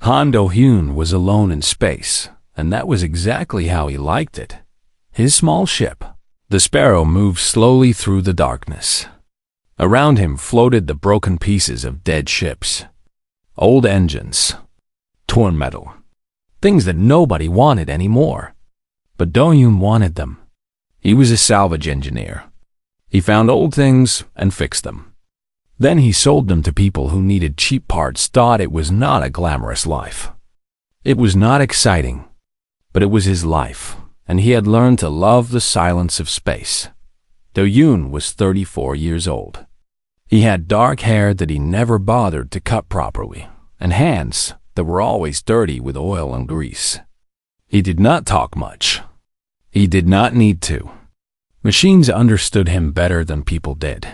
Han Do-hyun was alone in space, and that was exactly how he liked it. His small ship, the Sparrow, moved slowly through the darkness. Around him floated the broken pieces of dead ships. Old engines, torn metal, things that nobody wanted anymore. But Do-hyun wanted them. He was a salvage engineer. He found old things and fixed them. Then he sold them to people who needed cheap parts. It was not a glamorous life. It was not exciting, but it was his life, and he had learned to love the silence of space. Do-hyun was 34 years old. He had dark hair that he never bothered to cut properly, and hands that were always dirty with oil and grease. He did not talk much. He did not need to. Machines understood him better than people did.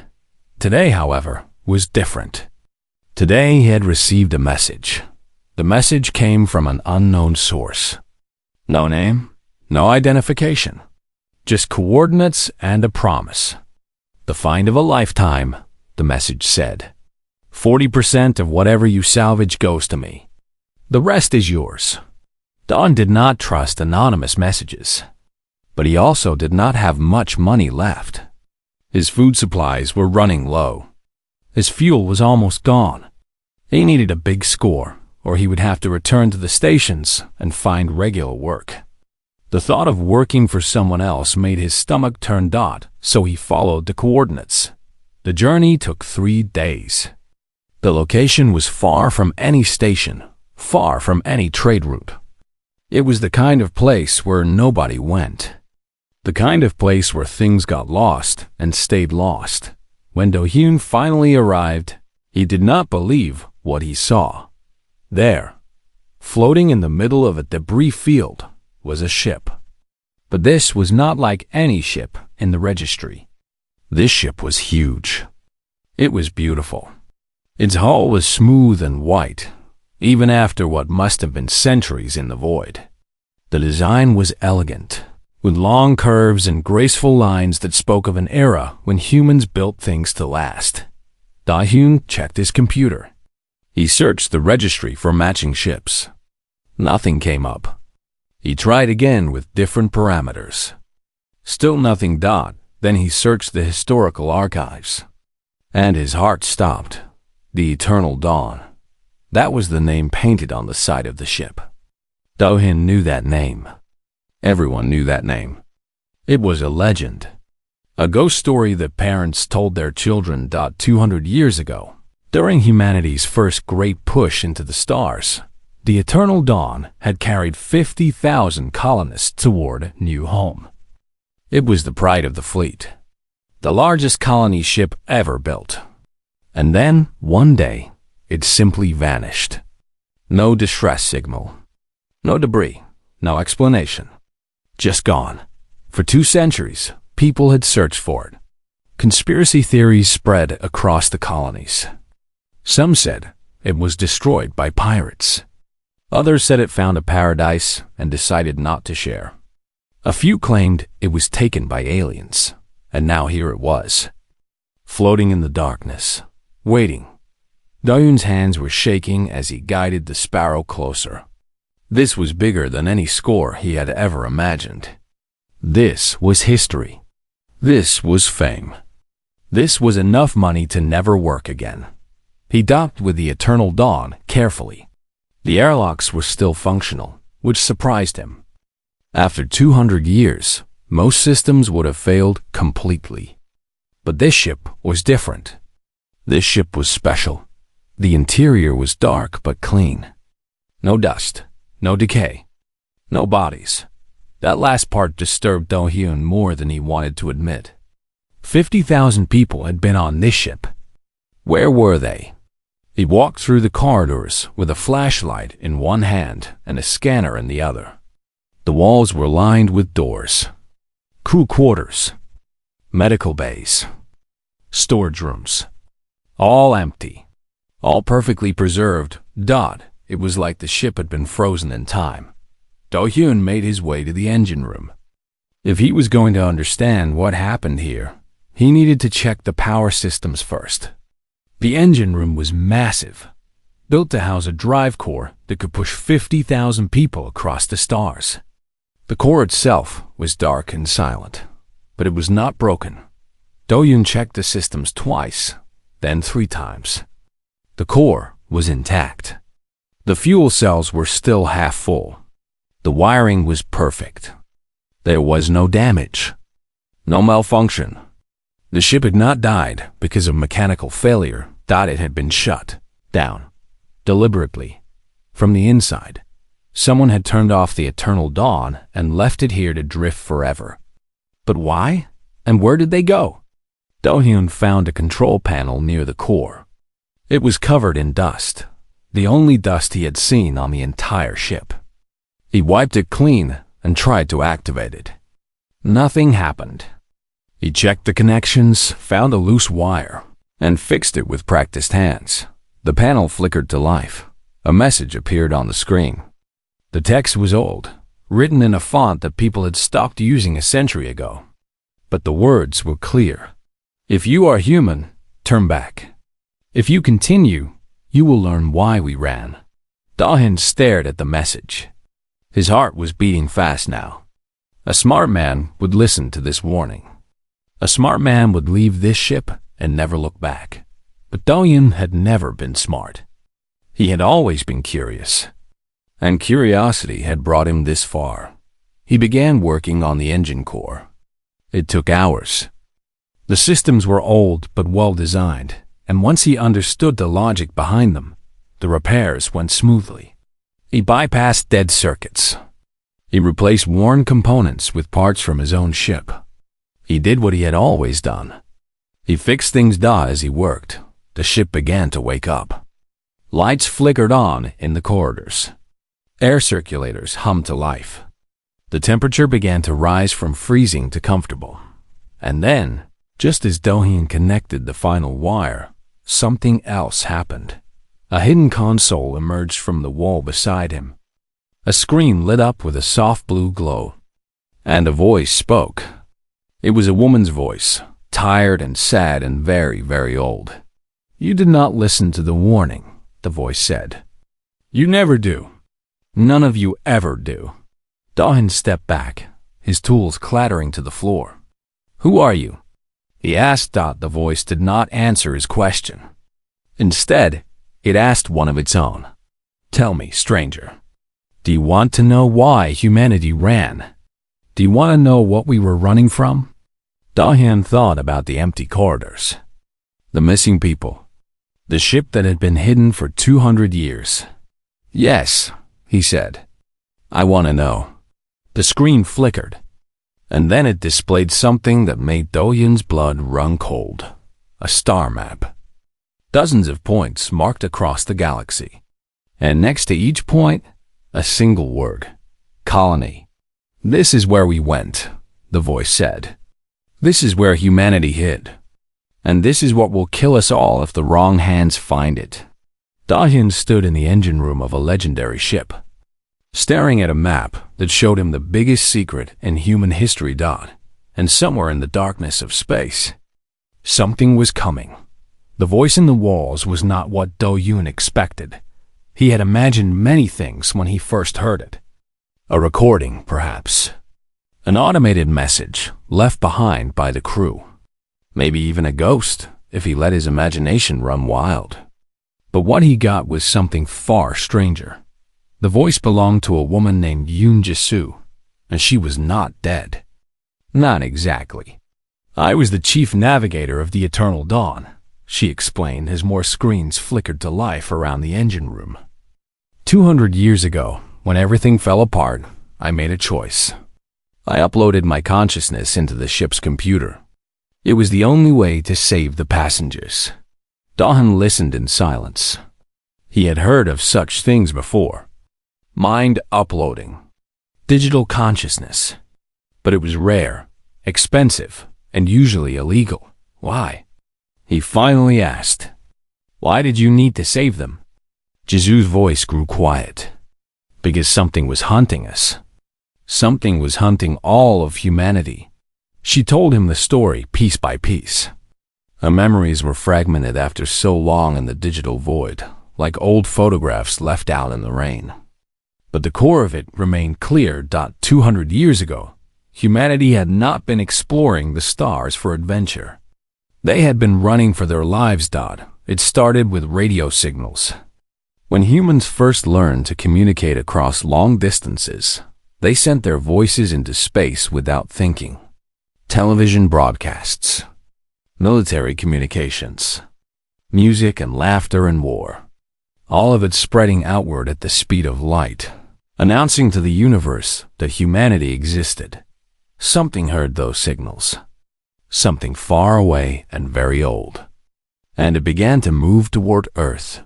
Today, however, was different. Today he had received a message. The message came from an unknown source. No name, no identification, just coordinates and a promise. The find of a lifetime, the message said. 40% of whatever you salvage goes to me. The rest is yours. Don did not trust anonymous messages, but he also did not have much money left. His food supplies were running low. His fuel was almost gone. He needed a big score, or he would have to return to the stations and find regular work. The thought of working for someone else made his stomach turn. So he followed the coordinates. The journey took 3 days. The location was far from any station, far from any trade route. It was the kind of place where nobody went. The kind of place where things got lost and stayed lost. When Do-hyun finally arrived, he did not believe what he saw. There, floating in the middle of a debris field, was a ship. But this was not like any ship in the registry. This ship was huge. It was beautiful. Its hull was smooth and white, even after what must have been centuries in the void. The design was elegant, with long curves and graceful lines that spoke of an era when humans built things to last. Do-hyun checked his computer. He searched the registry for matching ships. Nothing came up. He tried again with different parameters. Still nothing. Then he searched the historical archives. And his heart stopped. The Eternal Dawn. That was the name painted on the side of the ship. Do-hyun knew that name. Everyone knew that name. It was a legend. A ghost story that parents told their children. 200 years ago, during humanity's first great push into the stars, the Eternal Dawn had carried 50,000 colonists toward new home. It was the pride of the fleet, the largest colony ship ever built. And then, one day, it simply vanished. No distress signal, no debris, no explanation. Just gone. For 2 centuries, people had searched for it. Conspiracy theories spread across the colonies. Some said it was destroyed by pirates. Others said it found a paradise and decided not to share. A few claimed it was taken by aliens, and now here it was, floating in the darkness, waiting. Do-hyun's hands were shaking as he guided the Sparrow closer. This was bigger than any score he had ever imagined. This was history. This was fame. This was enough money to never work again. He docked with the Eternal Dawn carefully. The airlocks were still functional, which surprised him. After 200 years, most systems would have failed completely. But this ship was different. This ship was special. The interior was dark but clean. No dust. No decay. No bodies. That last part disturbed Do-hyun more than he wanted to admit. 50,000 people had been on this ship. Where were they? He walked through the corridors with a flashlight in one hand and a scanner in the other. The walls were lined with doors. Crew quarters. Medical bays. Storage rooms. All empty. All perfectly preserved. It was like the ship had been frozen in time. Do-hyun made his way to the engine room. If he was going to understand what happened here, he needed to check the power systems first. The engine room was massive. built to house a drive core that could push 50,000 people across the stars. The core itself was dark and silent, but it was not broken. Do-yoon checked the systems twice, then 3 times. The core was intact. The fuel cells were still half full. The wiring was perfect. There was no damage, no malfunction. The ship had not died because of mechanical failure. It had been shut down deliberately from the inside. Someone had turned off the eternal dawn and left it here to drift forever. But why? And where did they go? Do-hyun found a control panel near the core. It was covered in dust, the only dust he had seen on the entire ship. He wiped it clean and tried to activate it. Nothing happened. He checked the connections, found a loose wire, and fixed it with practiced hands. The panel flickered to life. A message appeared on the screen. The text was old, written in a font that people had stopped using a century ago. But the words were clear. If you are human, turn back. If you continue, you will learn why we ran. Do-hyun stared at the message. His heart was beating fast now. A smart man would listen to this warning. A smart man would leave this ship and never look back. But Do-hyun had never been smart. He had always been curious. And curiosity had brought him this far. He began working on the engine core. It took hours. The systems were old but well designed, and once he understood the logic behind them, the repairs went smoothly. He bypassed dead circuits. He replaced worn components with parts from his own ship. He did what he had always done. He fixed things as he worked. The ship began to wake up. Lights flickered on in the corridors. Air circulators hummed to life. The temperature began to rise from freezing to comfortable. And then, just as Do-hyun connected the final wire, something else happened. A hidden console emerged from the wall beside him. A screen lit up with a soft blue glow. And a voice spoke. It was a woman's voice, tired and sad and very, very old. You did not listen to the warning, the voice said. You never do. None of you ever do. Do-hyun stepped back, his tools clattering to the floor. Who are you? He asked. The voice did not answer his question. Instead, it asked one of its own. Tell me, stranger. Do you want to know why humanity ran? Do you want to know what we were running from? Do-hyun thought about the empty corridors. The missing people. The ship that had been hidden for 200 years. Yes, he said. I want to know. The screen flickered, and then it displayed something that made Do-hyun's blood run cold. A star map. Dozens of points marked across the galaxy. And next to each point, a single word. Colony. This is where we went, the voice said. This is where humanity hid. And this is what will kill us all if the wrong hands find it. Do-hyun stood in the engine room of a legendary ship, staring at a map that showed him the biggest secret in human history. And somewhere in the darkness of space, something was coming. The voice in the walls was not what Do-hyun expected. He had imagined many things when he first heard it. A recording, perhaps. An automated message left behind by the crew. Maybe even a ghost, if he let his imagination run wild. But what he got was something far stranger. The voice belonged to a woman named Yoon Ji-soo, and she was not dead. Not exactly. I was the chief navigator of the Eternal Dawn, she explained as more screens flickered to life around the engine room. 200 years ago, when everything fell apart, I made a choice. I uploaded my consciousness into the ship's computer. It was the only way to save the passengers. Do-hyun listened in silence. He had heard of such things before. Mind uploading. Digital consciousness. But it was rare, expensive, and usually illegal. Why? He finally asked. Why did you need to save them? Jisoo's voice grew quiet. Because something was hunting us. Something was hunting all of humanity. She told him the story piece by piece. Her memories were fragmented after so long in the digital void, like old photographs left out in the rain. But the core of it remained clear. 200 years ago, humanity had not been exploring the stars for adventure. They had been running for their lives. It started with radio signals. When humans first learned to communicate across long distances, they sent their voices into space without thinking. Television broadcasts, military communications, music and laughter and war, all of it spreading outward at the speed of light, announcing to the universe that humanity existed. Something heard those signals, something far away and very old, and it began to move toward Earth.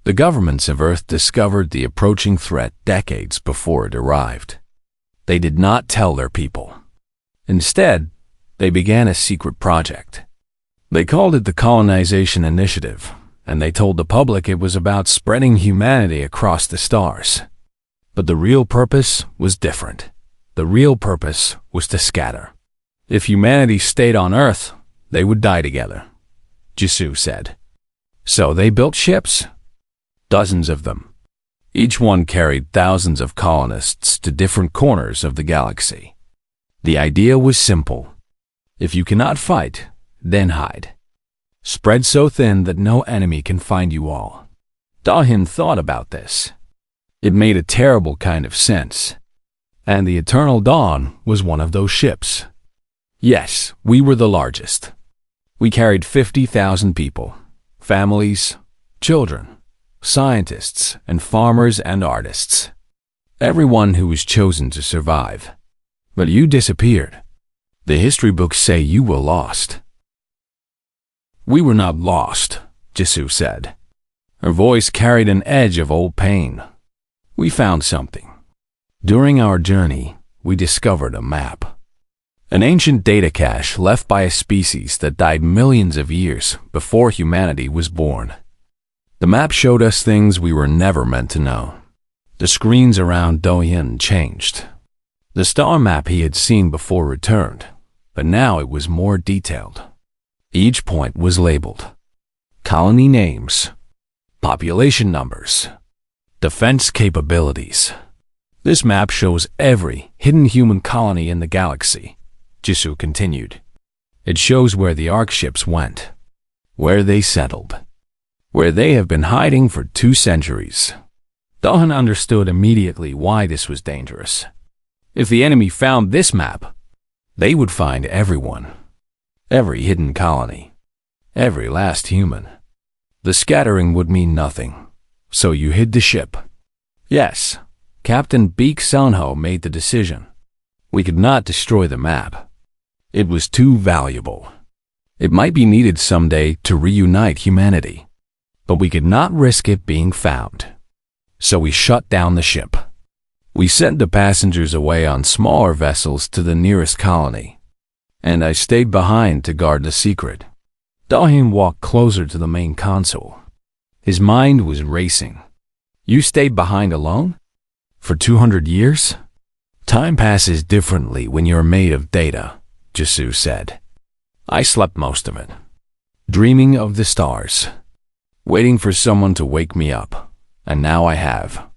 The governments of Earth discovered the approaching threat decades before it arrived. They did not tell their people. Instead, they began a secret project. They called it the Colonization Initiative, and they told the public it was about spreading humanity across the stars. But the real purpose was different. The real purpose was to scatter. If humanity stayed on Earth, they would die together, Jisoo said. So they built ships, dozens of them. Each one carried thousands of colonists to different corners of the galaxy. The idea was simple. If you cannot fight, then hide. Spread so thin that no enemy can find you all. Dahin thought about this. It made a terrible kind of sense. And the Eternal Dawn was one of those ships. Yes, we were the largest. We carried 50,000 people, families, children, scientists, and farmers and artists. Everyone who was chosen to survive. But you disappeared. The history books say you were lost. We were not lost, Jisoo said. Her voice carried an edge of old pain. We found something. During our journey, we discovered a map. An ancient data cache left by a species that died millions of years before humanity was born. The map showed us things we were never meant to know. The screens around Doyin changed. The star map he had seen before returned, but now it was more detailed. Each point was labeled. Colony names, population numbers, defense capabilities. This map shows every hidden human colony in the galaxy, Jisoo continued. It shows where the Ark ships went, where they settled, where they have been hiding for 2 centuries. Dahan understood immediately why this was dangerous. If the enemy found this map, they would find everyone, every hidden colony, every last human. The scattering would mean nothing, so you hid the ship. Yes, Captain Beek Sunho made the decision. We could not destroy the map. It was too valuable. It might be needed someday to reunite humanity, but we could not risk it being found. So we shut down the ship. We sent the passengers away on smaller vessels to the nearest colony, and I stayed behind to guard the secret. Dahin walked closer to the main console. His mind was racing. You stayed behind alone? For 200 years? Time passes differently when you're made of data, Jisoo said. I slept most of it, dreaming of the stars, waiting for someone to wake me up, and now I have.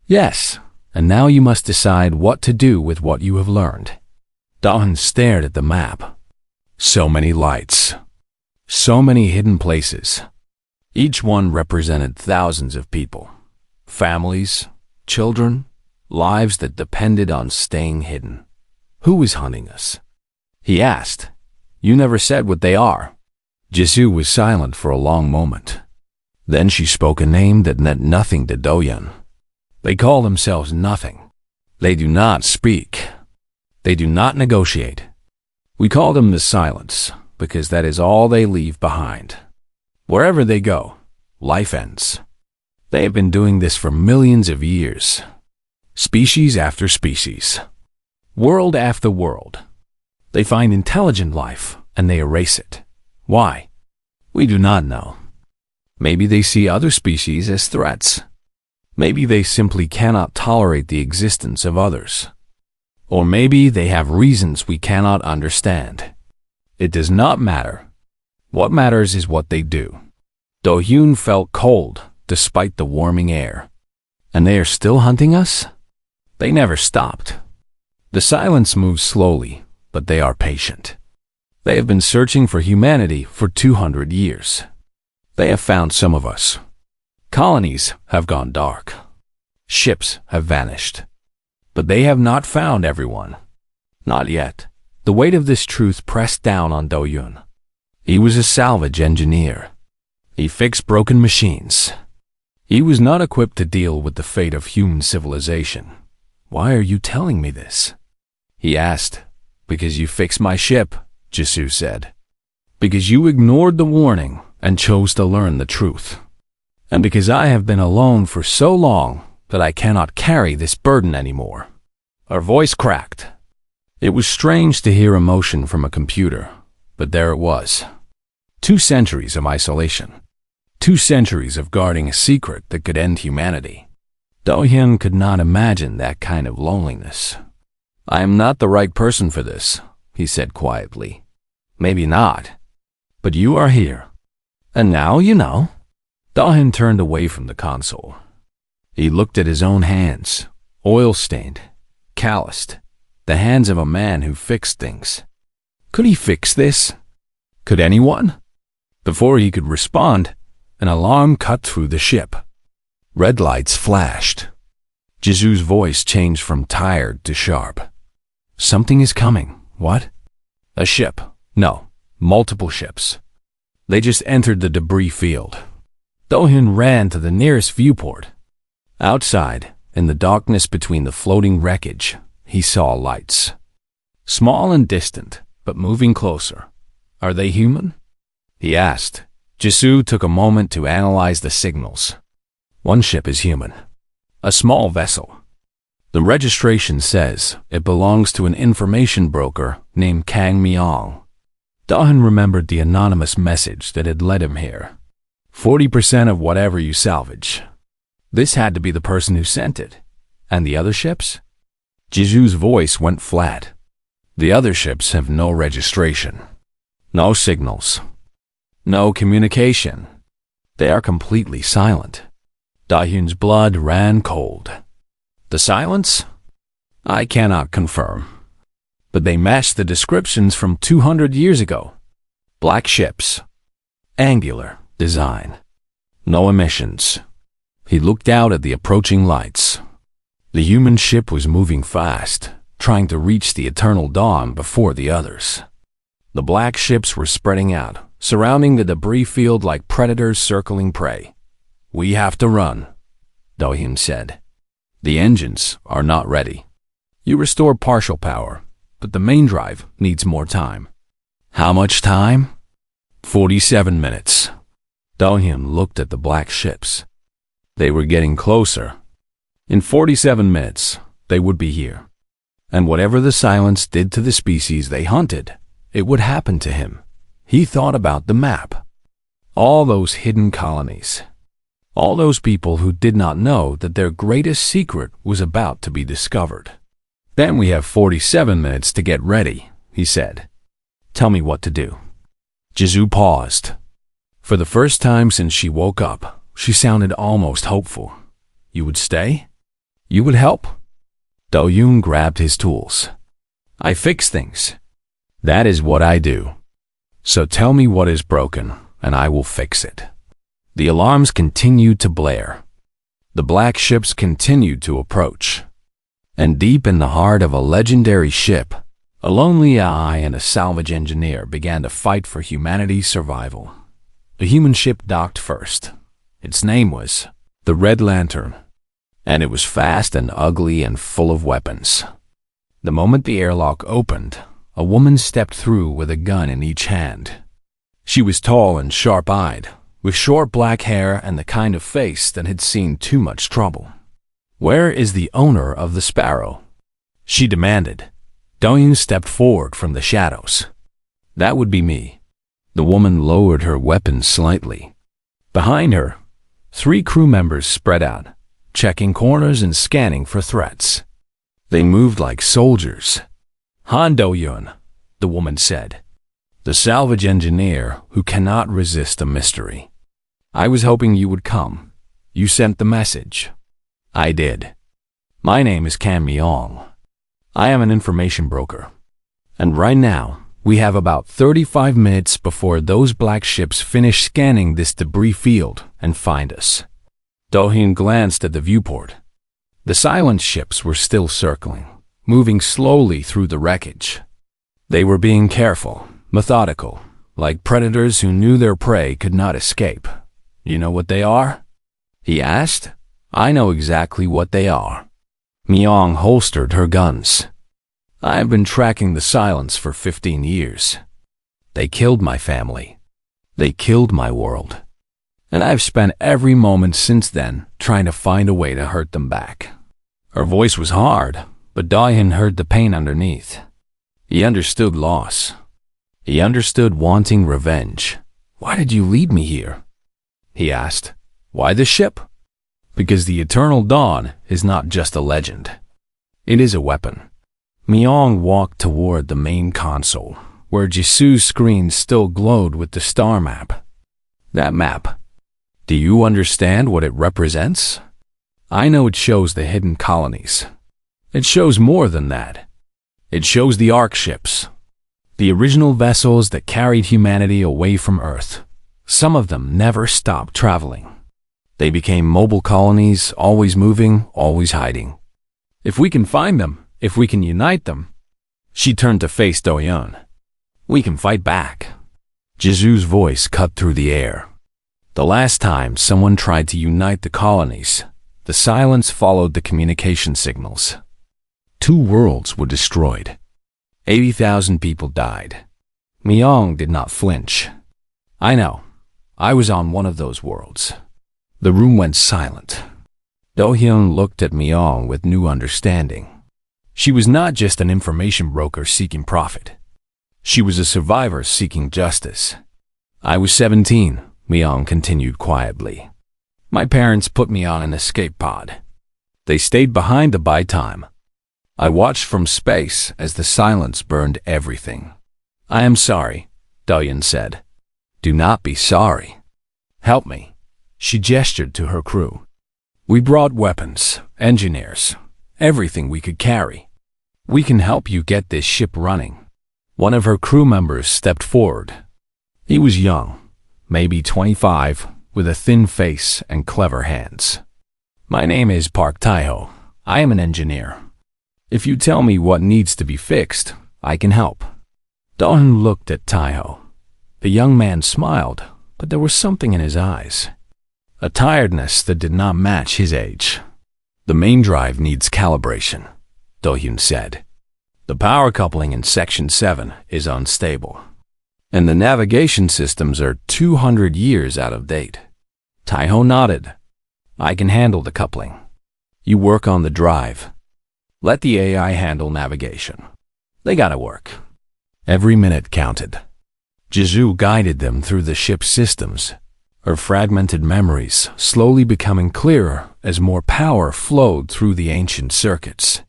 Yes, and now you must decide what to do with what you have learned. Dahan stared at the map. So many lights, so many hidden places. Each one represented thousands of people, families, children, lives that depended on staying hidden. Who is hunting us? He asked. You never said what they are. Jisoo was silent for a long moment. Then she spoke a name that meant nothing to Doyeon. They call themselves nothing. They do not speak. They do not negotiate. We call them the Silence, because that is all they leave behind. Wherever they go, life ends. They have been doing this for millions of years. Species after species. World after world. They find intelligent life, and they erase it. Why? We do not know. Maybe they see other species as threats. Maybe they simply cannot tolerate the existence of others. Or maybe they have reasons we cannot understand. It does not matter. What matters is what they do. Do-hyun felt cold despite the warming air. And they are still hunting us? They never stopped. The silence moves slowly, but they are patient. They have been searching for humanity for 200 years. They have found some of us. Colonies have gone dark. Ships have vanished. But they have not found everyone. Not yet. The weight of this truth pressed down on Do-Yun. He was a salvage engineer. He fixed broken machines. He was not equipped to deal with the fate of human civilization. Why are you telling me this? He asked. Because you fixed my ship, Jisoo said. Because you ignored the warning and chose to learn the truth. And because I have been alone for so long that I cannot carry this burden anymore. Her voice cracked. It was strange to hear emotion from a computer, but there it was. 2 centuries of isolation. 2 centuries of guarding a secret that could end humanity. Do-Hyun could not imagine that kind of loneliness. I am not the right person for this, he said quietly. Maybe not. But you are here. And now you know. Do-Hyun turned away from the console. He looked at his own hands, oil-stained, calloused, the hands of a man who fixed things. Could he fix this? Could anyone? Before he could respond, an alarm cut through the ship. Red lights flashed. Jisoo's voice changed from tired to sharp. Something is coming. What? A ship. No, multiple ships. They just entered the debris field. Do-Hyun ran to the nearest viewport. Outside, in the darkness between the floating wreckage, he saw lights. Small and distant, but moving closer. Are they human? He asked. Jisoo took a moment to analyze the signals. One ship is human. A small vessel. The registration says it belongs to an information broker named Kang Myong. Do-Hyun remembered the anonymous message that had led him here. 40% of whatever you salvage. This had to be the person who sent it. And the other ships? Jisoo's voice went flat. The other ships have no registration. No signals. No communication. They are completely silent. Do-Hyun's blood ran cold. The silence? I cannot confirm. But they matched the descriptions from 200 years ago. Black ships. Angular design. No emissions. He looked out at the approaching lights. The human ship was moving fast, trying to reach the eternal dawn before the others. The black ships were spreading out, surrounding the debris field like predators circling prey. We have to run, Do-Hyun said. The engines are not ready. You restore partial power, but the main drive needs more time. How much time? 47 minutes. Do-Hyun looked at the black ships. They were getting closer. In 47 minutes, they would be here. And whatever the silence did to the species they hunted, it would happen to him. He thought about the map. All those hidden colonies. All those people who did not know that their greatest secret was about to be discovered. Then we have 47 minutes to get ready, he said. Tell me what to do. Jisoo paused. For the first time since she woke up, she sounded almost hopeful. You would stay? You would help? Do-Hyun grabbed his tools. I fix things. That is what I do. So tell me what is broken, and I will fix it. The alarms continued to blare. The black ships continued to approach. And deep in the heart of a legendary ship, a lonely eye and a salvage engineer began to fight for humanity's survival. The human ship docked first. Its name was the Red Lantern, and it was fast and ugly and full of weapons. The moment the airlock opened, a woman stepped through with a gun in each hand. She was tall and sharp-eyed, with short black hair and the kind of face that had seen too much trouble. Where is the owner of the Sparrow? She demanded. Do-Hyun stepped forward from the shadows. That would be me. The woman lowered her weapon slightly. Behind her, 3 crew members spread out, checking corners and scanning for threats. They moved like soldiers. Han Do-Hyun, the woman said. The salvage engineer who cannot resist a mystery. I was hoping you would come. You sent the message. I did. My name is Cam Myong. I am an information broker. And right now, we have about 35 minutes before those black ships finish scanning this debris field and find us. Do-hyun glanced at the viewport. The silent ships were still circling, moving slowly through the wreckage. They were being careful, methodical, like predators who knew their prey could not escape. You know what they are? He asked. I know exactly what they are. Myong holstered her guns. I've been tracking the silence for 15 years. They killed my family. They killed my world. And I've spent every moment since then trying to find a way to hurt them back. Her voice was hard, but Do-hyun heard the pain underneath. He understood loss. He understood wanting revenge. Why did you lead me here? He asked. Why the ship? Because the Eternal Dawn is not just a legend. It is a weapon. Myong walked toward the main console, where Jisoo's screen still glowed with the star map. That map. Do you understand what it represents? I know it shows the hidden colonies. It shows more than that. It shows the Ark ships, the original vessels that carried humanity away from Earth. Some of them never stopped traveling. They became mobile colonies, always moving, always hiding. If we can find them, if we can unite them. She turned to face Do-hyun. We can fight back. Jisoo's voice cut through the air. The last time someone tried to unite the colonies, the silence followed the communication signals. 2 worlds were destroyed. 80,000 people died. Myong did not flinch. I know. I was on one of those worlds. The room went silent. Do-hyun looked at Myong with new understanding. She was not just an information broker seeking profit. She was a survivor seeking justice. I was 17, Myong continued quietly. My parents put me on an escape pod. They stayed behind to buy time. I watched from space as the silence burned everything. I am sorry, Do-hyun said. Do not be sorry. Help me. She gestured to her crew. We brought weapons, engineers, everything we could carry. We can help you get this ship running. One of her crew members stepped forward. He was young, maybe 25, with a thin face and clever hands. My name is Park Tae-ho. I am an engineer. If you tell me what needs to be fixed, I can help. Do-hyun looked at Tae-ho. The young man smiled, but there was something in his eyes. A tiredness that did not match his age. The main drive needs calibration, Do-hyun said. The power coupling in Section 7 is unstable, and the navigation systems are 200 years out of date. Tae-ho nodded. I can handle the coupling. You work on the drive. Let the AI handle navigation. They gotta work. Every minute counted. Jisoo guided them through the ship's systems, her fragmented memories slowly becoming clearer as more power flowed through the ancient circuits.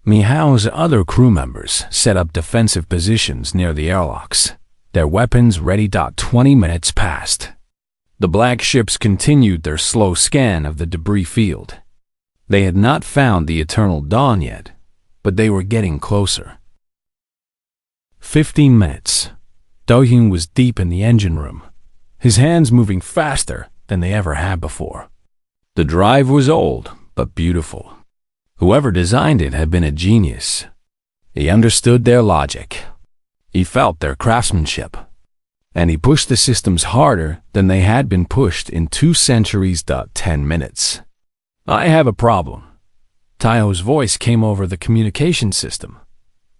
Mihao's other crew members set up defensive positions near the airlocks, their weapons ready. 20 minutes passed. The black ships continued their slow scan of the debris field. They had not found the Eternal Dawn yet, but they were getting closer. 15 minutes. Do-hyun was deep in the engine room, his hands moving faster than they ever had before. The drive was old, but beautiful. Whoever designed it had been a genius. He understood their logic. He felt their craftsmanship. And he pushed the systems harder than they had been pushed in 2 centuries. 10 minutes. I have a problem. Tae-ho's voice came over the communication system.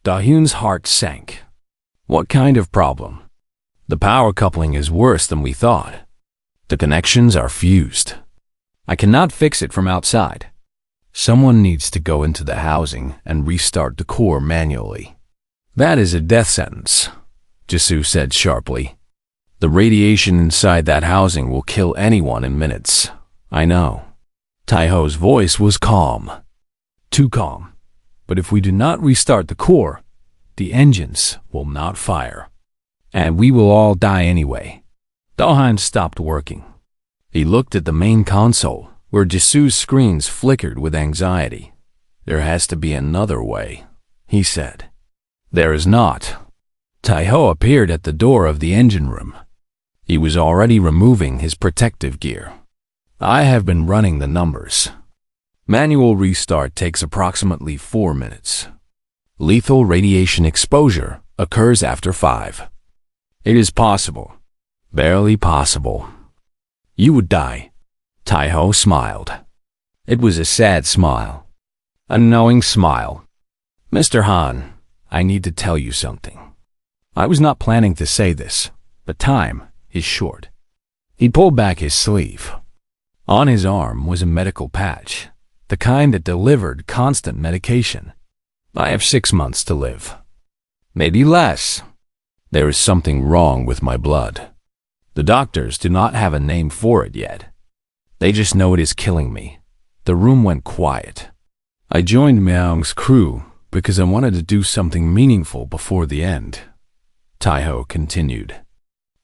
Do-hyun's heart sank. What kind of problem? The power coupling is worse than we thought. The connections are fused. I cannot fix it from outside. Someone needs to go into the housing and restart the core manually. That is a death sentence, Jisoo said sharply. The radiation inside that housing will kill anyone in minutes. I know. Tae-ho's voice was calm. Too calm. But if we do not restart the core, the engines will not fire. And we will all die anyway. Do-hyun stopped working. He looked at the main console, where Jisu's screens flickered with anxiety. "There has to be another way," he said. "There is not." Taiho appeared at the door of the engine room. He was already removing his protective gear. "I have been running the numbers. Manual restart takes approximately 4 minutes. Lethal radiation exposure occurs after 5. It is possible, barely possible. You would die." Taiho smiled. It was a sad smile, a knowing smile. "Mr. Han, I need to tell you something. I was not planning to say this, but time is short." He pulled back his sleeve. On his arm was a medical patch, the kind that delivered constant medication. "I have 6 months to live. Maybe less. There is something wrong with my blood. The doctors do not have a name for it yet. They just know it is killing me." The room went quiet. "I joined Miao's crew because I wanted to do something meaningful before the end," Taiho continued.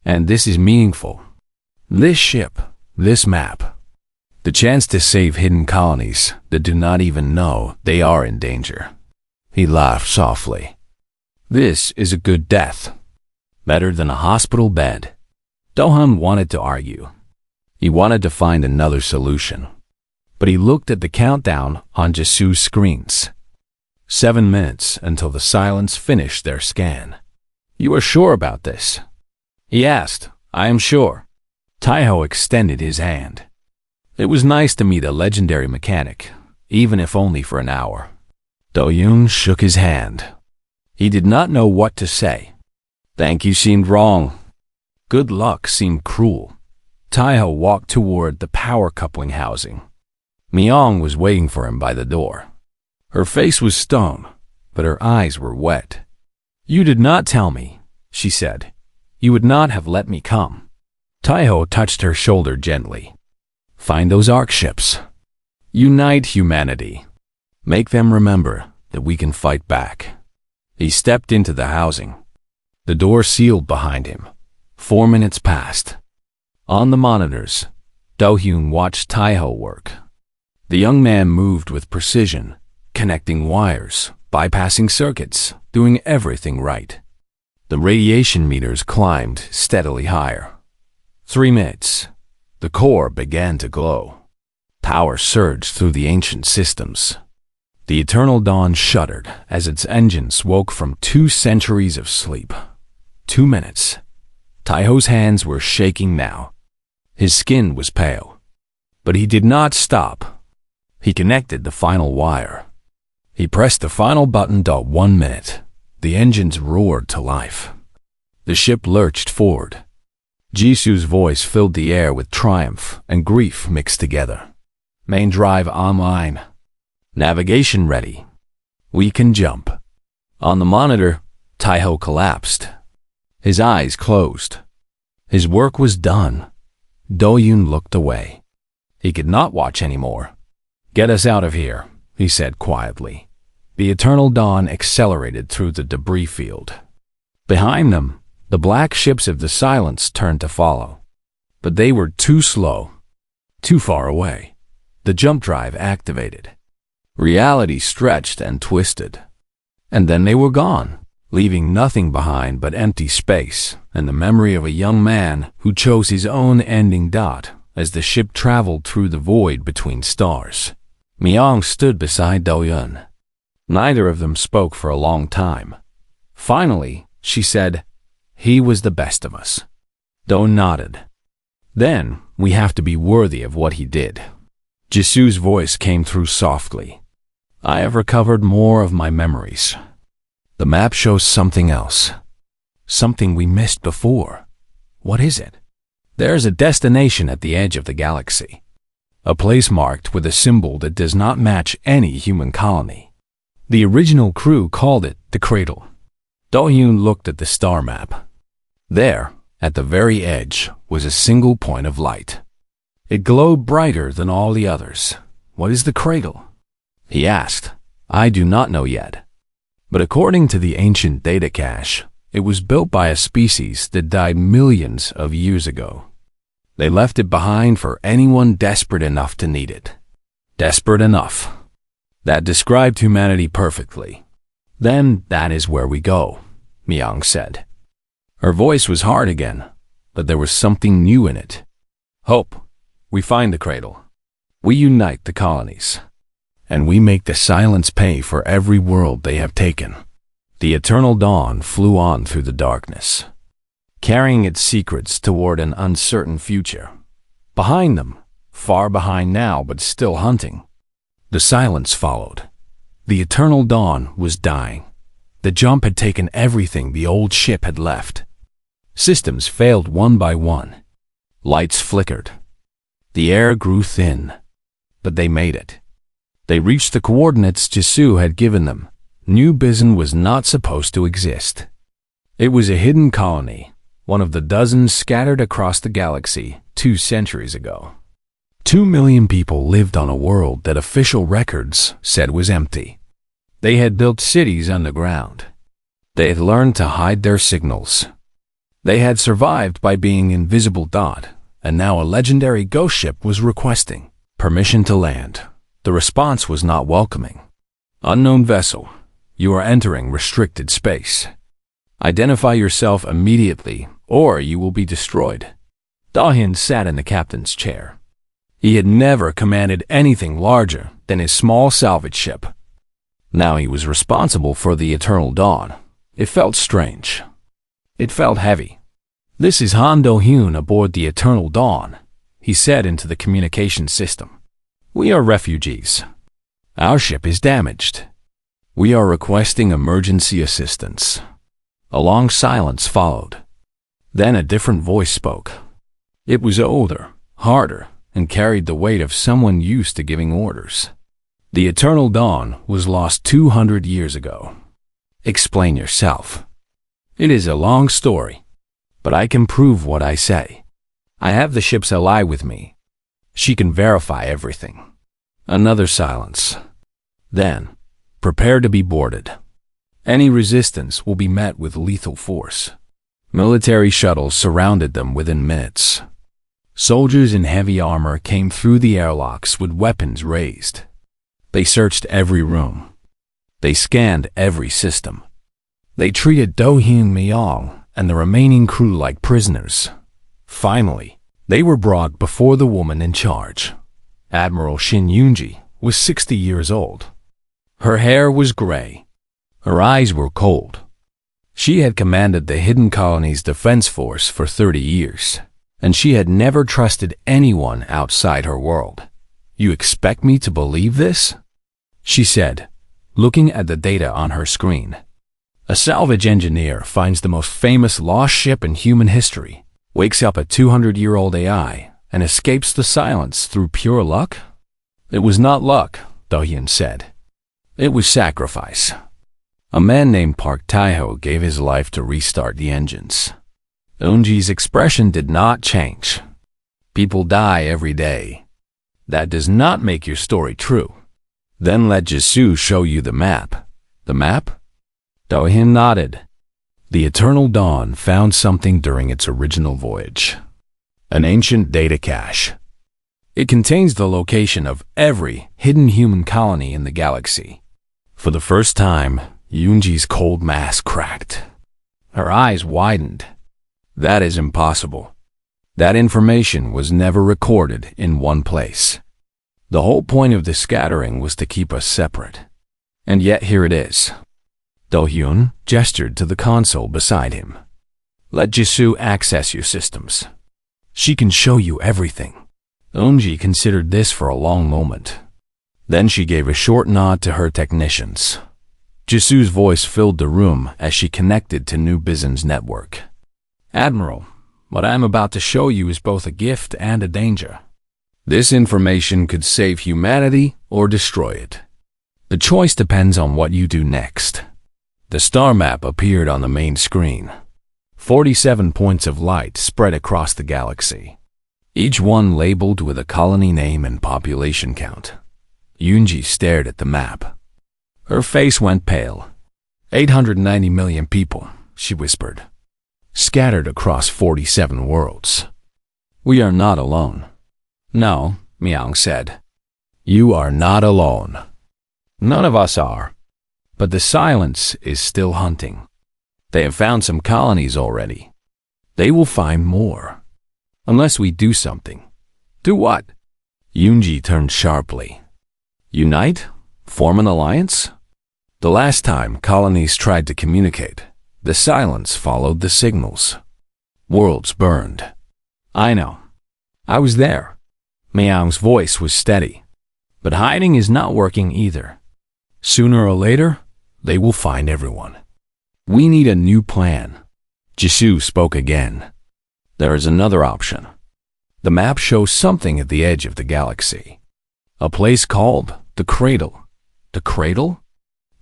"And this is meaningful. This ship, this map. The chance to save hidden colonies that do not even know they are in danger." He laughed softly. "This is a good death. Better than a hospital bed." Do-hun wanted to argue. He wanted to find another solution. But he looked at the countdown on Jisu's screens. 7 minutes until the silence finished their scan. "You are sure about this?" he asked. "I am sure." Taiho extended his hand. It was nice to meet a legendary mechanic, even if only for an hour. Do-yun shook his hand. He did not know what to say. "Thank you seemed wrong. Good luck seemed cruel." Taiho walked toward the power coupling housing. Miang was waiting for him by the door. Her face was stone, but her eyes were wet. "You did not tell me," she said. "You would not have let me come." Taiho touched her shoulder gently. "Find those Ark ships. Unite humanity. Make them remember that we can fight back." He stepped into the housing. The door sealed behind him. 4 minutes passed. On the monitors, Do-hyun watched Taiho work. The young man moved with precision, connecting wires, bypassing circuits, doing everything right. The radiation meters climbed steadily higher. 3 minutes. The core began to glow. Power surged through the ancient systems. The Eternal Dawn shuddered as its engines woke from 2 centuries of sleep. 2 minutes. Taiho's hands were shaking now. His skin was pale. But he did not stop. He connected the final wire. He pressed the final button. 1 minute. The engines roared to life. The ship lurched forward. Jisu's voice filled the air with triumph and grief mixed together. "Main drive online. Navigation ready. We can jump." On the monitor, Taiho collapsed. His eyes closed. His work was done. Do-yun looked away. He could not watch anymore. "Get us out of here," he said quietly. The Eternal Dawn accelerated through the debris field. Behind them, the black ships of the Silence turned to follow. But they were too slow, too far away. The jump drive activated. Reality stretched and twisted. And then they were gone, leaving nothing behind but empty space and the memory of a young man who chose his own ending. As the ship traveled through the void between stars, Miang stood beside Do-yun. Neither of them spoke for a long time. Finally, she said, "He was the best of us." Do nodded. "Then we have to be worthy of what he did." Jisu's voice came through softly. "I have recovered more of my memories. The map shows something else. Something we missed before. What is it?" "There's a destination at the edge of the galaxy. A place marked with a symbol that does not match any human colony. The original crew called it the Cradle." Do-hyun looked at the star map. There, at the very edge, was a single point of light. It glowed brighter than all the others. "What is the Cradle?" he asked. "I do not know yet. But according to the ancient data cache, it was built by a species that died millions of years ago. They left it behind for anyone desperate enough to need it. Desperate enough. That described humanity perfectly. Then that is where we go, Myung said. Her voice was hard again, but there was something new in it. Hope. We find the cradle. We unite the colonies. And we make the silence pay for every world they have taken. The eternal dawn flew on through the darkness, carrying its secrets toward an uncertain future. Behind them, far behind now but still hunting, the silence followed. The eternal dawn was dying. The jump had taken everything the old ship had left. Systems failed one by one. Lights flickered. The air grew thin. But they made it. They reached the coordinates Jisoo had given them. New Bizen was not supposed to exist. It was a hidden colony, one of the dozens scattered across the galaxy 2 centuries ago. 2 million people lived on a world that official records said was empty. They had built cities underground. They had learned to hide their signals. They had survived by being invisible, and now a legendary ghost ship was requesting permission to land. The response was not welcoming. Unknown vessel, you are entering restricted space. Identify yourself immediately, or you will be destroyed. Dahin sat in the captain's chair. He had never commanded anything larger than his small salvage ship. Now he was responsible for the Eternal Dawn. It felt strange. It felt heavy. This is Han Do-hyun aboard the Eternal Dawn, he said into the communication system. We are refugees. Our ship is damaged. We are requesting emergency assistance. A long silence followed. Then a different voice spoke. It was older, harder, and carried the weight of someone used to giving orders. The Eternal Dawn was lost 200 years ago. Explain yourself. It is a long story, but I can prove what I say. I have the ship's ally with me. She can verify everything. Another silence. Then, prepare to be boarded. Any resistance will be met with lethal force. Military shuttles surrounded them within minutes. Soldiers in heavy armor came through the airlocks with weapons raised. They searched every room. They scanned every system. They treated Do-hyun Myung and the remaining crew like prisoners. Finally, they were brought before the woman in charge. Admiral Shin Yoonji was 60 years old. Her hair was gray. Her eyes were cold. She had commanded the Hidden Colony's defense force for 30 years, and she had never trusted anyone outside her world. You expect me to believe this? She said, looking at the data on her screen. A salvage engineer finds the most famous lost ship in human history, wakes up a 200-year-old AI, and escapes the silence through pure luck? It was not luck, Do-hyun said. It was sacrifice. A man named Park Tae-ho gave his life to restart the engines. Eunji's expression did not change. People die every day. That does not make your story true. Then let Jisoo show you the map. The map? Do-hyun nodded. The Eternal Dawn found something during its original voyage. An ancient data cache. It contains the location of every hidden human colony in the galaxy. For the first time, Yoonji's cold mask cracked. Her eyes widened. That is impossible. That information was never recorded in one place. The whole point of the scattering was to keep us separate. And yet here it is. Do-hyun gestured to the console beside him. Let Jisoo access your systems. She can show you everything. Eunji considered this for a long moment. Then she gave a short nod to her technicians. Jisoo's voice filled the room as she connected to New Bizen's network. Admiral, what I am about to show you is both a gift and a danger. This information could save humanity or destroy it. The choice depends on what you do next. The star map appeared on the main screen. 47 points of light spread across the galaxy, each one labeled with a colony name and population count. Yoonji stared at the map. Her face went pale. 890 million people, she whispered, scattered across 47 worlds. We are not alone. No, Miang said. You are not alone. None of us are. But the silence is still hunting. They have found some colonies already. They will find more. Unless we do something. Do what? Yunji turned sharply. Unite? Form an alliance? The last time colonies tried to communicate, the silence followed the signals. Worlds burned. I know. I was there. Miang's voice was steady. But hiding is not working either. Sooner or later, they will find everyone. We need a new plan. Jisoo spoke again. There is another option. The map shows something at the edge of the galaxy. A place called the Cradle. The Cradle?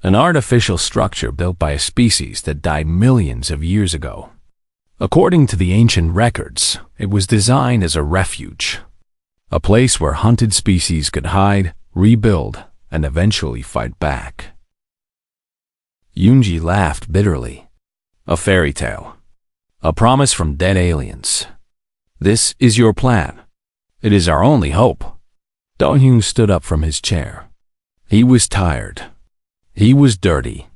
An artificial structure built by a species that died millions of years ago. According to the ancient records, it was designed as a refuge. A place where hunted species could hide, rebuild, and eventually fight back. Yunji laughed bitterly. A fairy tale. A promise from dead aliens. This is your plan. It is our only hope. Do-hyun stood up from his chair. He was tired. He was dirty.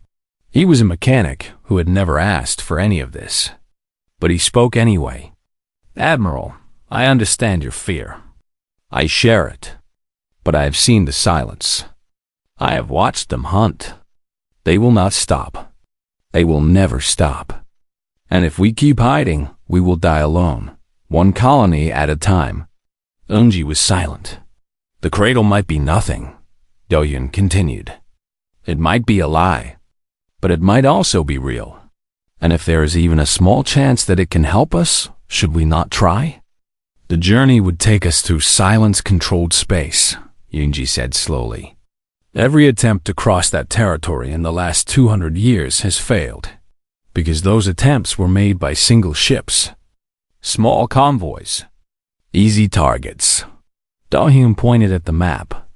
He was a mechanic who had never asked for any of this. But he spoke anyway. Admiral, I understand your fear. I share it. But I have seen the silence. I have watched them hunt. They will not stop. They will never stop. And if we keep hiding, we will die alone, one colony at a time. Eunji was silent. The cradle might be nothing, Do-hyun continued. It might be a lie, but it might also be real. And if there is even a small chance that it can help us, should we not try? The journey would take us through silence-controlled space, Yunji said slowly. Every attempt to cross that territory in the last 200 years has failed, because those attempts were made by single ships, small convoys, easy targets. Do-hyun pointed at the map.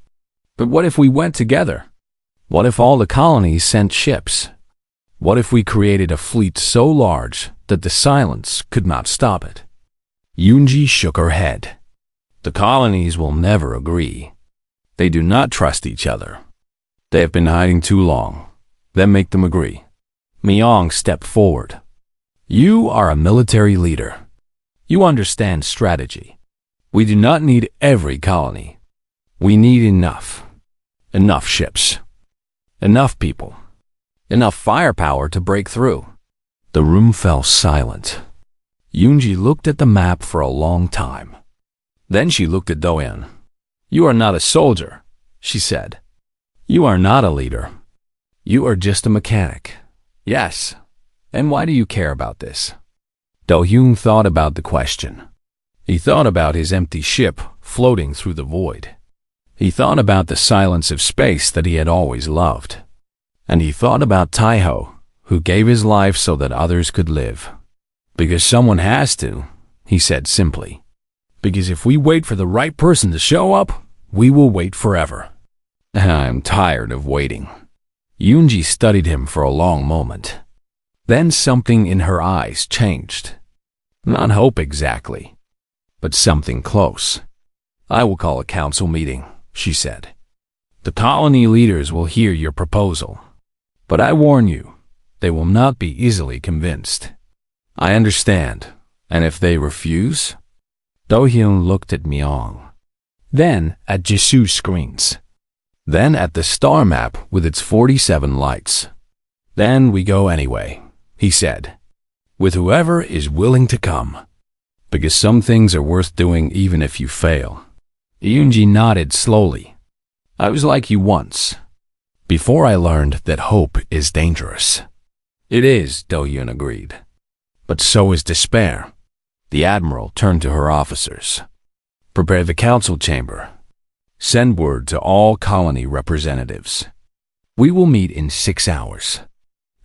But what if we went together? What if all the colonies sent ships? What if we created a fleet so large that the silence could not stop it? Yunji shook her head. The colonies will never agree. They do not trust each other. They have been hiding too long. Then make them agree. Miang stepped forward. You are a military leader. You understand strategy. We do not need every colony. We need enough. Enough ships. Enough people. Enough firepower to break through. The room fell silent. Yunji looked at the map for a long time. Then she looked at Do-hyun. You are not a soldier, she said. You are not a leader. You are just a mechanic. Yes. And why do you care about this? Do-hyun thought about the question. He thought about his empty ship floating through the void. He thought about the silence of space that he had always loved. And he thought about Taiho, who gave his life so that others could live. Because someone has to, he said simply. Because if we wait for the right person to show up, we will wait forever. I'm tired of waiting. Yunji studied him for a long moment. Then something in her eyes changed. Not hope exactly, but something close. I will call a council meeting, she said. The colony leaders will hear your proposal. But I warn you, they will not be easily convinced. I understand, and if they refuse? Do-hyun looked at Miang. Then at Jisoo's screens. Then at the star map with its 47 lights. Then we go anyway, he said. With whoever is willing to come. Because some things are worth doing even if you fail. Yunji nodded slowly. I was like you once. Before I learned that hope is dangerous. It is, Do-hyun agreed. But so is despair. The admiral turned to her officers. Prepare the council chamber. Send word to all colony representatives. We will meet in 6 hours.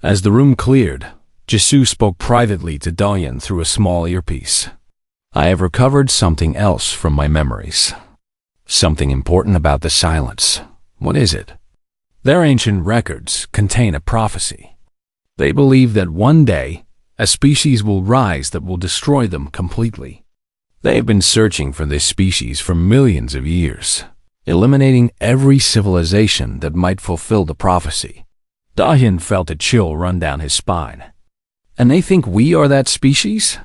As the room cleared, Jisoo spoke privately to Do-hyun through a small earpiece. I have recovered something else from my memories. Something important about the silence. What is it? Their ancient records contain a prophecy. They believe that one day, a species will rise that will destroy them completely. They have been searching for this species for millions of years, eliminating every civilization that might fulfill the prophecy. Da-hyun felt a chill run down his spine. And they think we are that species?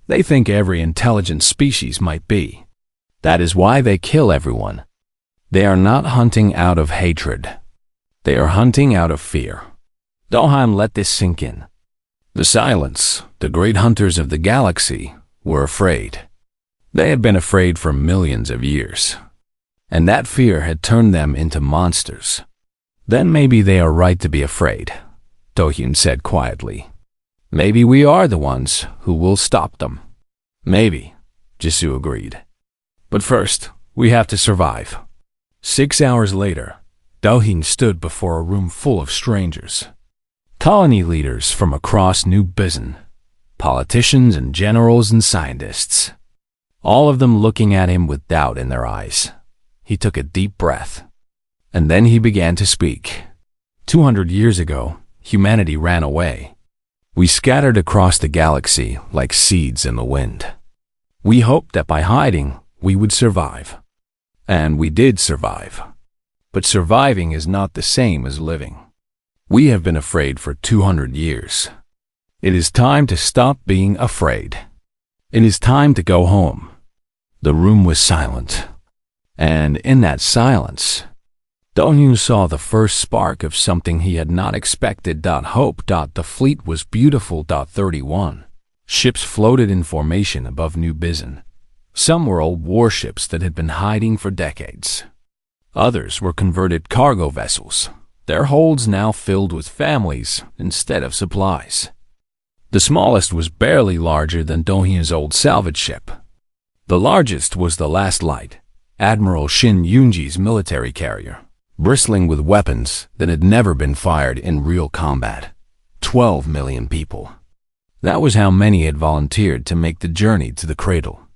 They think every intelligent species might be. That is why they kill everyone. They are not hunting out of hatred. They are hunting out of fear. Da-hyun let this sink in. The Silence, the great hunters of the galaxy, were afraid. They had been afraid for millions of years. And that fear had turned them into monsters. Then maybe they are right to be afraid, Da-hyun said quietly. Maybe we are the ones who will stop them. Maybe, Jisoo agreed. But first, we have to survive. 6 hours later, Da-hyun stood before a room full of strangers. Colony leaders from across New Bizen, politicians and generals and scientists. All of them looking at him with doubt in their eyes. He took a deep breath. And then he began to speak. 200 years ago, humanity ran away. We scattered across the galaxy like seeds in the wind. We hoped that by hiding, we would survive. And we did survive. But surviving is not the same as living. We have been afraid for 200 years. It is time to stop being afraid. It is time to go home. The room was silent. And in that silence, Da-hyun saw the first spark of something he had not expected. Hope. The fleet was beautiful. 31. Ships floated in formation above New Bizen. Some were old warships that had been hiding for decades. Others were converted cargo vessels, their holds now filled with families instead of supplies. The smallest was barely larger than Da-hyun's old salvage ship. The largest was the Last Light, Admiral Shin Yoonji's military carrier, bristling with weapons that had never been fired in real combat. 12 million people. That was how many had volunteered to make the journey to the cradle.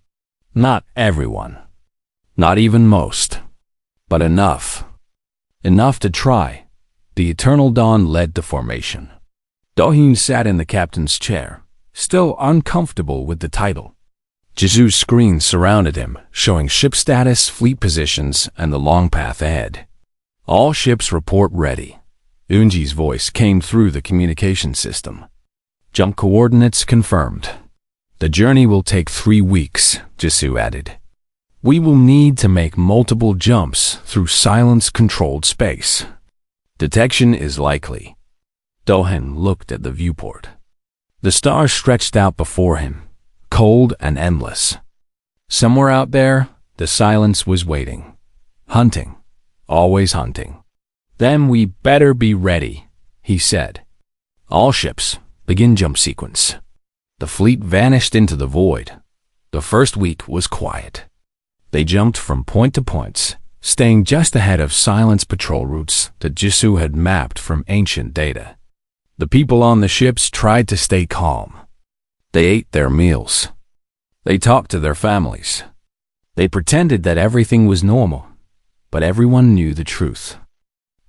Not everyone. Not even most. But enough. Enough to try. The Eternal Dawn led to formation. Da-hyun sat in the captain's chair, still uncomfortable with the title. Jisoo's screen surrounded him, showing ship status, fleet positions, and the long path ahead. All ships report ready. Yoonji's voice came through the communication system. Jump coordinates confirmed. The journey will take 3 weeks, Jisoo added. We will need to make multiple jumps through silence-controlled space. Detection is likely. Da-hyun looked at the viewport. The stars stretched out before him, cold and endless. Somewhere out there, the silence was waiting. Hunting. Always hunting. Then we better be ready, he said. All ships, begin jump sequence. The fleet vanished into the void. The first week was quiet. They jumped from point to points, staying just ahead of silence patrol routes that Jisoo had mapped from ancient data. The people on the ships tried to stay calm. They ate their meals. They talked to their families. They pretended that everything was normal, but everyone knew the truth.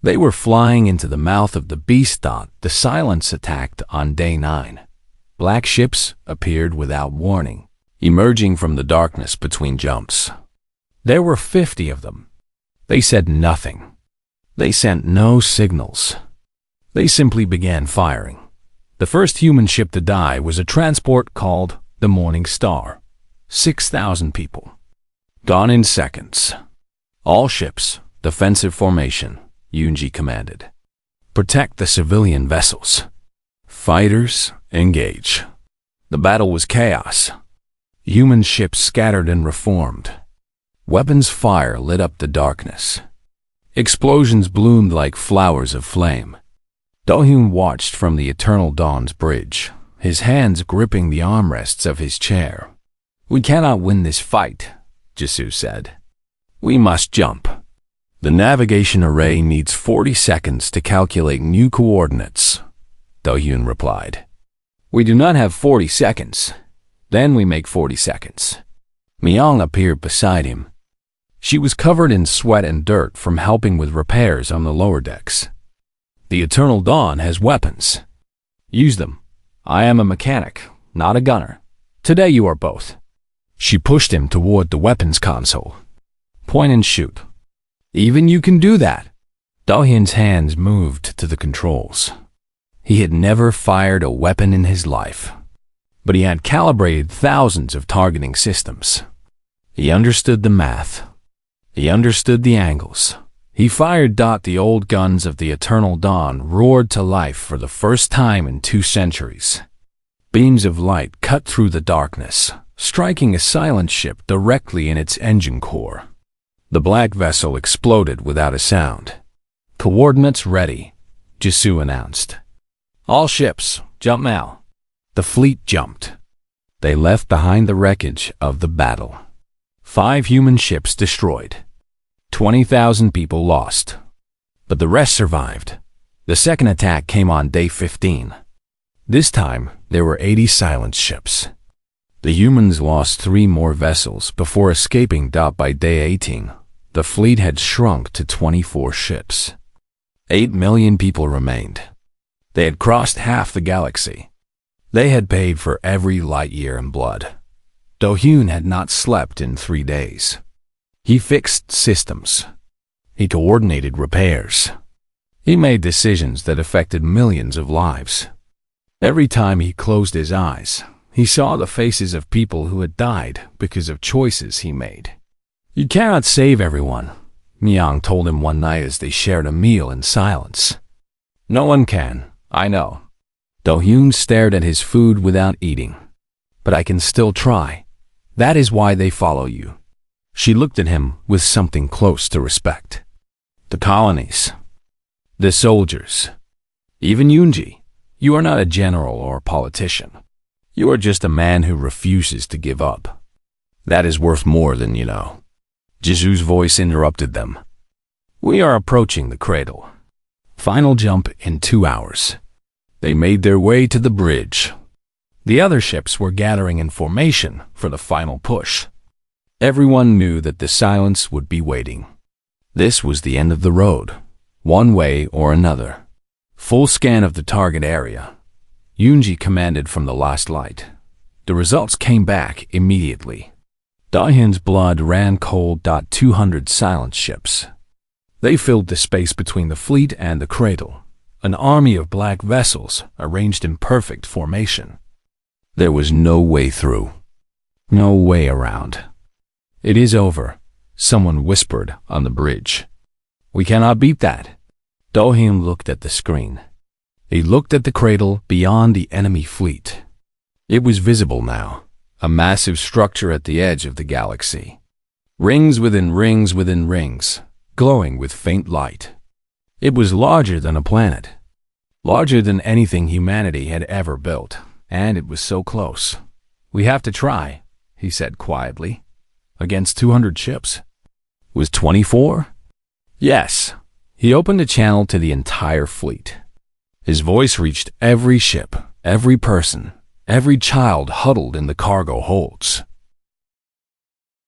They were flying into the mouth of the beast. The silence attacked on day 9. Black ships appeared without warning, emerging from the darkness between jumps. There were 50 of them. They said nothing. They sent no signals. They simply began firing. The first human ship to die was a transport called the Morning Star. 6,000 people. Gone in seconds. All ships, defensive formation, Yoonji commanded. Protect the civilian vessels. Fighters, engage. The battle was chaos. Human ships scattered and reformed. Weapons fire lit up the darkness. Explosions bloomed like flowers of flame. Da-hyun watched from the Eternal Dawn's bridge, his hands gripping the armrests of his chair. We cannot win this fight, Jisoo said. We must jump. The navigation array needs 40 seconds to calculate new coordinates, Da-hyun replied. We do not have 40 seconds. Then we make 40 seconds. Myung appeared beside him. She was covered in sweat and dirt from helping with repairs on the lower decks. The Eternal Dawn has weapons. Use them. I am a mechanic, not a gunner. Today you are both. She pushed him toward the weapons console. Point and shoot. Even you can do that. Do-hyun's hands moved to the controls. He had never fired a weapon in his life, but he had calibrated thousands of targeting systems. He understood the math. He understood the angles. He fired. The old guns of the Eternal Dawn roared to life for the first time in 2 centuries. Beams of light cut through the darkness, striking a silent ship directly in its engine core. The black vessel exploded without a sound. Coordinates ready, Jisoo announced. All ships, jump now. The fleet jumped. They left behind the wreckage of the battle. 5 human ships destroyed. 20,000 people lost. But the rest survived. The second attack came on day 15. This time, there were 80 silent ships. The humans lost 3 more vessels before escaping. By day 18, the fleet had shrunk to 24 ships. 8 million people remained. They had crossed half the galaxy. They had paid for every light year in blood. Do-hyun had not slept in 3 days. He fixed systems. He coordinated repairs. He made decisions that affected millions of lives. Every time he closed his eyes, he saw the faces of people who had died because of choices he made. You cannot save everyone, Myung told him one night as they shared a meal in silence. No one can, I know. Do-hyun stared at his food without eating. But I can still try. That is why they follow you. She looked at him with something close to respect. The colonies. The soldiers. Even Yoonji, you are not a general or a politician. You are just a man who refuses to give up. That is worth more than you know. Jisoo's voice interrupted them. We are approaching the cradle. Final jump in 2 hours. They made their way to the bridge. The other ships were gathering in formation for the final push. Everyone knew that the silence would be waiting. This was the end of the road, one way or another. Full scan of the target area. Yoonji commanded from the last light. The results came back immediately. Do-hyun's blood ran cold. 200 silent ships. They filled the space between the fleet and the cradle, an army of black vessels arranged in perfect formation. There was no way through, no way around. It is over, someone whispered on the bridge. We cannot beat that. Do-hyun looked at the screen. He looked at the cradle beyond the enemy fleet. It was visible now. A massive structure at the edge of the galaxy. Rings within rings within rings, glowing with faint light. It was larger than a planet. Larger than anything humanity had ever built, and it was so close. We have to try, he said quietly. Against 200 ships. Was 24? Yes. He opened a channel to the entire fleet. His voice reached every ship, every person, every child huddled in the cargo holds.